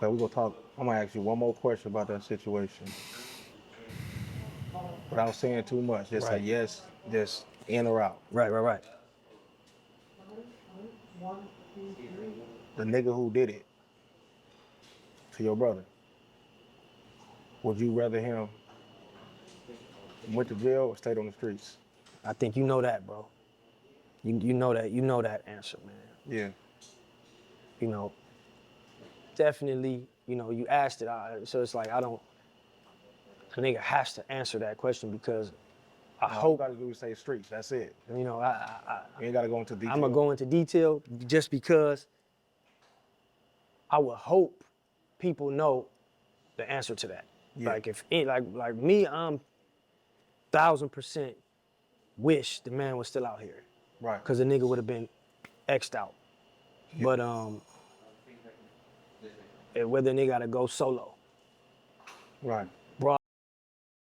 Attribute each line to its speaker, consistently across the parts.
Speaker 1: Okay, we're gonna talk. I'm gonna ask you one more question about that situation without saying too much. Just say
Speaker 2: Right,
Speaker 1: yes, just in or out.
Speaker 2: right.
Speaker 1: The nigga who did it to your brother, would you rather him went to jail or stayed on the streets?
Speaker 2: I think you know that, bro. You know that answer, man.
Speaker 1: Yeah,
Speaker 2: You know, definitely. You asked it, so it's like I don't. A nigga has to answer that question because I
Speaker 1: all you
Speaker 2: hope.
Speaker 1: gotta do is say streets. That's it.
Speaker 2: You know,
Speaker 1: You ain't gotta go into
Speaker 2: I'm gonna
Speaker 1: detail.
Speaker 2: go into detail just because I would hope people know the answer to that.
Speaker 1: Yeah,
Speaker 2: Like if it, like me, I'm 1,000% wish the man was still out here,
Speaker 1: right.
Speaker 2: cause the nigga would have been xed out.
Speaker 1: Yeah,
Speaker 2: But whether a nigga gotta go solo,
Speaker 1: right.
Speaker 2: brought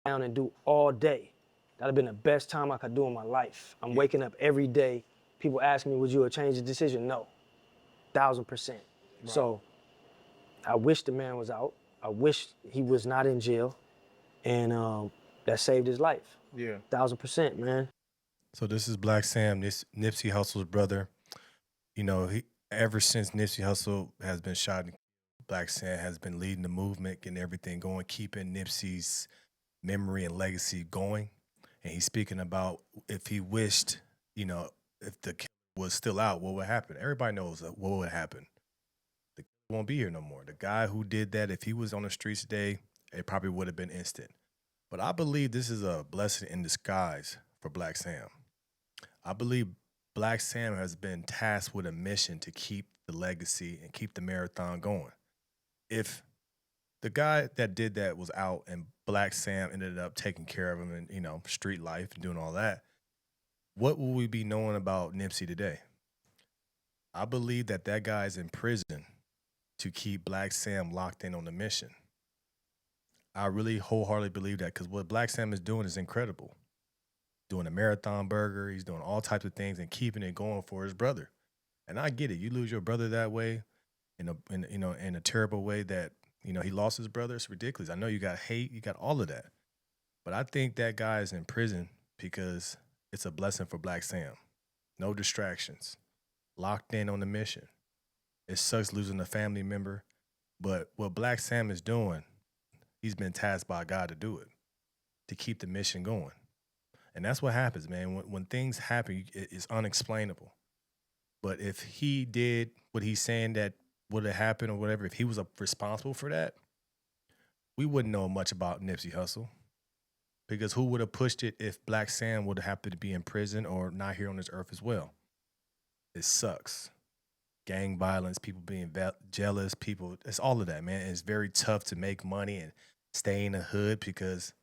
Speaker 2: down and do all day, that'd have been the best time I could do in my life. I'm
Speaker 1: Yeah,
Speaker 2: waking up every day. People ask me, would you have changed the decision? No, 1,000%.
Speaker 1: right.
Speaker 2: So I wish the man was out. I wish he was not in jail, and that saved his life.
Speaker 1: Yeah,
Speaker 2: 1,000%, man.
Speaker 3: So this is Blacc Sam, this Nipsey Hussle's brother. He ever since Nipsey Hussle has been shot, Blacc Sam has been leading the movement, getting everything going, keeping Nipsey's memory and legacy going. And he's speaking about if he wished, if the killer was still out, what would happen? Everybody knows what would happen. The killer won't be here no more. The guy who did that, if he was on the streets today, it probably would have been instant. But I believe this is a blessing in disguise for Blacc Sam. I believe Blacc Sam has been tasked with a mission to keep the legacy and keep the marathon going. If the guy that did that was out and Blacc Sam ended up taking care of him and, street life and doing all that, what will we be knowing about Nipsey today? I believe that guy is in prison to keep Blacc Sam locked in on the mission. I really wholeheartedly believe that because what Blacc Sam is doing is incredible. Doing a marathon burger, he's doing all types of things and keeping it going for his brother. And I get it. You lose your brother that way, in a terrible way that he lost his brother. It's ridiculous. I know you got hate, you got all of that, but I think that guy is in prison because it's a blessing for Blacc Sam. No distractions, locked in on the mission. It sucks losing a family member, but what Blacc Sam is doing, he's been tasked by God to do it, to keep the mission going. And that's what happens, man. When things happen, it's unexplainable. But if he did what he's saying that would have happened or whatever, if he was responsible for that, we wouldn't know much about Nipsey Hussle. Because who would have pushed it if Blacc Sam would have happened to be in prison or not here on this earth as well? It sucks. Gang violence, people being jealous, people, it's all of that, man. It's very tough to make money and stay in the hood because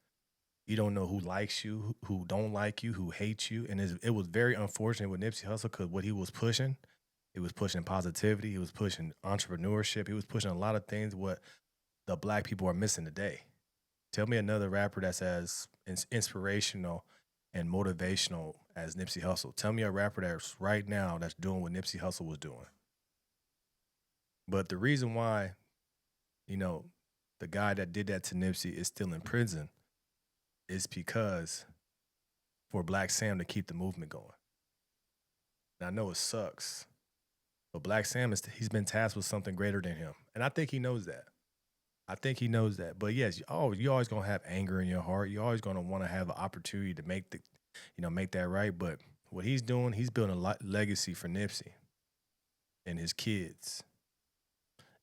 Speaker 3: you don't know who likes you, who don't like you, who hates you. And it was very unfortunate with Nipsey Hussle because what he was pushing positivity, he was pushing entrepreneurship, he was pushing a lot of things what the black people are missing today. Tell me another rapper that's as inspirational and motivational as Nipsey Hussle. Tell me a rapper that's right now that's doing what Nipsey Hussle was doing. But the reason why, you know, the guy that did that to Nipsey is still in prison is because for Blacc Sam to keep the movement going. And I know it sucks, but Blacc Sam he's been tasked with something greater than him, and I think he knows that. I think he knows that. But yes, you always gonna have anger in your heart. You're always gonna want to have an opportunity to make that right. But what he's doing, he's building a legacy for Nipsey and his kids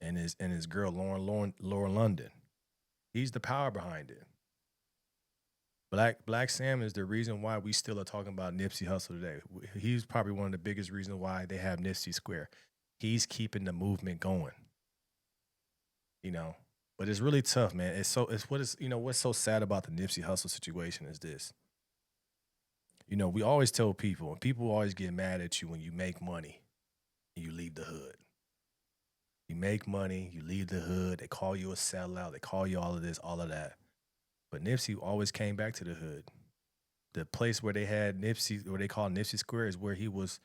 Speaker 3: and his girl Lauren London. He's the power behind it. Blacc Sam is the reason why we still are talking about Nipsey Hussle today. He's probably one of the biggest reasons why they have Nipsey Square. He's keeping the movement going, you know. But it's really tough, man. What's so sad about the Nipsey Hussle situation is this. We always tell people, and people always get mad at you when you make money and you leave the hood. You make money, you leave the hood, they call you a sellout, they call you all of this, all of that. But Nipsey always came back to the hood. The place where they had Nipsey, where they call Nipsey Square, is where he was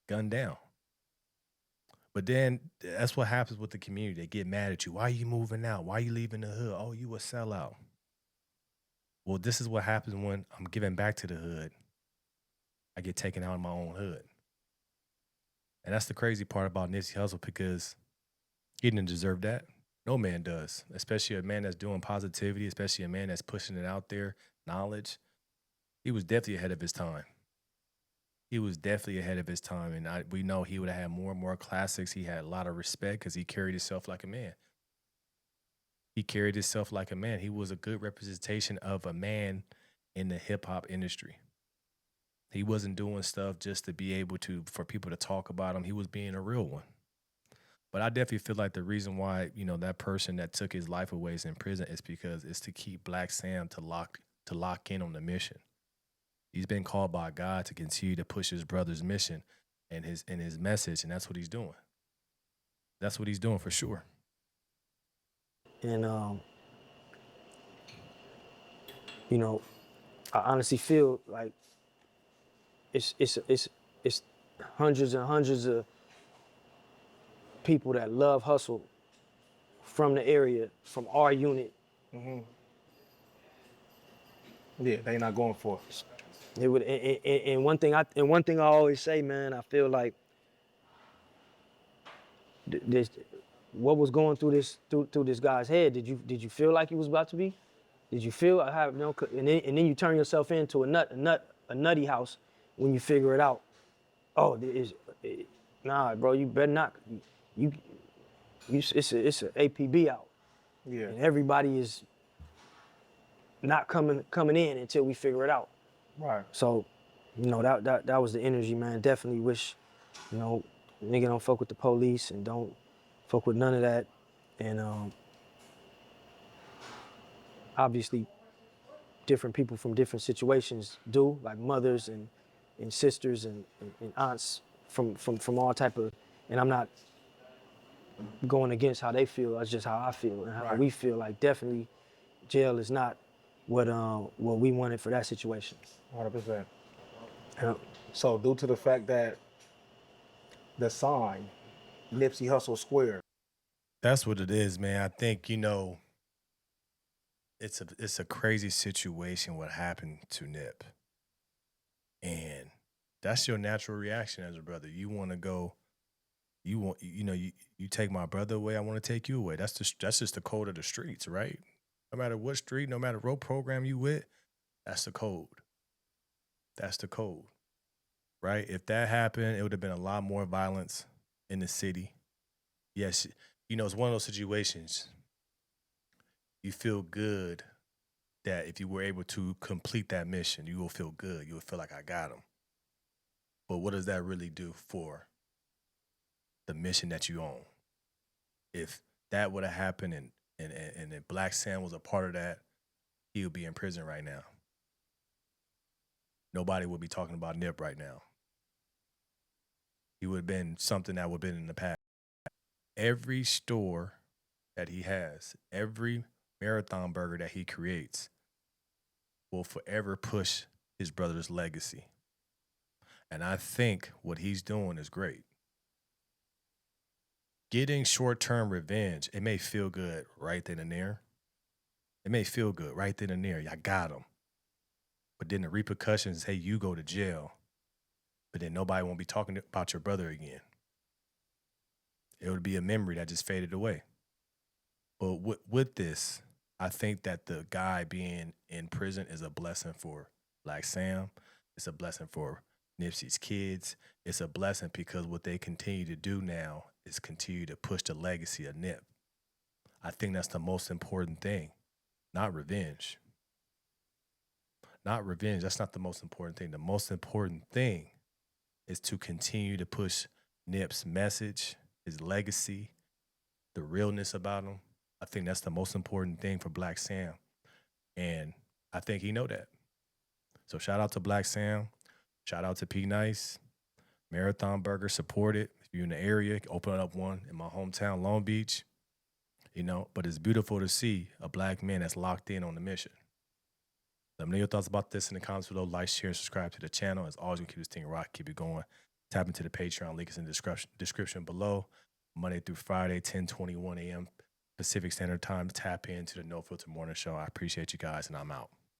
Speaker 3: gunned down. But then that's what happens with the community. They get mad at you. Why are you moving out? Why are you leaving the hood? Oh, you a sellout. Well, this is what happens when I'm giving back to the hood. I get taken out of my own hood. And that's the crazy part about Nipsey Hussle, because he didn't deserve that. No man does, especially a man that's doing positivity, especially a man that's pushing it out there, knowledge. He was definitely ahead of his time. He was definitely ahead of his time. And we know he would have had more and more classics. He had a lot of respect because he carried himself like a man. He carried himself like a man. He was a good representation of a man in the hip hop industry. He wasn't doing stuff just to be able to, for people to talk about him. He was being a real one. But I definitely feel like the reason why, that person that took his life away is in prison is because it's to keep Blacc Sam to lock in on the mission. He's been called by God to continue to push his brother's mission and his message, and that's what he's doing. That's what he's doing for sure.
Speaker 2: And I honestly feel like it's hundreds and hundreds of people that love hustle from the area, from our unit.
Speaker 1: Yeah, they not going for it.
Speaker 2: It would, and one thing I always say, man, I feel like this, what was going through this guy's head. Did you feel like he was about to be? Did you feel I have and then you turn yourself into a nutty house when you figure it out. Oh, nah, bro, you better not. It's a APB out.
Speaker 1: Yeah.
Speaker 2: And everybody is not coming in until we figure it out.
Speaker 1: Right.
Speaker 2: So, that was the energy, man. Definitely wish, nigga don't fuck with the police and don't fuck with none of that. And obviously, different people from different situations do, like mothers and sisters and aunts from all type of, and I'm not going against how they feel. That's just how I feel and how we feel. Like, definitely, jail is not what we wanted for that situation.
Speaker 1: 100%.
Speaker 2: Yeah.
Speaker 1: So due to the fact that the sign, Nipsey Hussle Square.
Speaker 3: That's what it is, man. I think, it's a crazy situation what happened to Nip. And that's your natural reaction as a brother. You want to go, you take my brother away, I want to take you away. That's just the code of the streets, right? No matter what street, no matter what program you with, that's the code. That's the code, right? If that happened, it would have been a lot more violence in the city. Yes, it's one of those situations. You feel good that if you were able to complete that mission, you will feel good. You will feel like I got him. But what does that really do for the mission that you own? If that would have happened and if Blacc Sam was a part of that, he would be in prison right now. Nobody would be talking about Nip right now. He would have been something that would have been in the past. Every store that he has, every marathon burger that he creates will forever push his brother's legacy. And I think what he's doing is great. Getting short-term revenge, it may feel good right then and there. It may feel good right then and there. I got him. But then the repercussions, hey, you go to jail. But then nobody won't be talking about your brother again. It would be a memory that just faded away. But with this, I think that the guy being in prison is a blessing for Blacc Sam. It's a blessing for Nipsey's kids. It's a blessing because what they continue to do now is continue to push the legacy of Nip. I think that's the most important thing, not revenge. Not revenge. That's not the most important thing. The most important thing is to continue to push Nip's message, his legacy, the realness about him. I think that's the most important thing for Blacc Sam. And I think he know that. So shout out to Blacc Sam. Shout out to P Nice. Marathon Burger, support it. If you're in the area, open up one in my hometown, Long Beach. But it's beautiful to see a black man that's locked in on the mission. Let me know your thoughts about this in the comments below. Like, share, subscribe to the channel. As always, we keep this thing rock, keep it going. Tap into the Patreon. Link is in the description below. Monday through Friday, 10:21 a.m. Pacific Standard Time. Tap into the No Filter Morning Show. I appreciate you guys, and I'm out.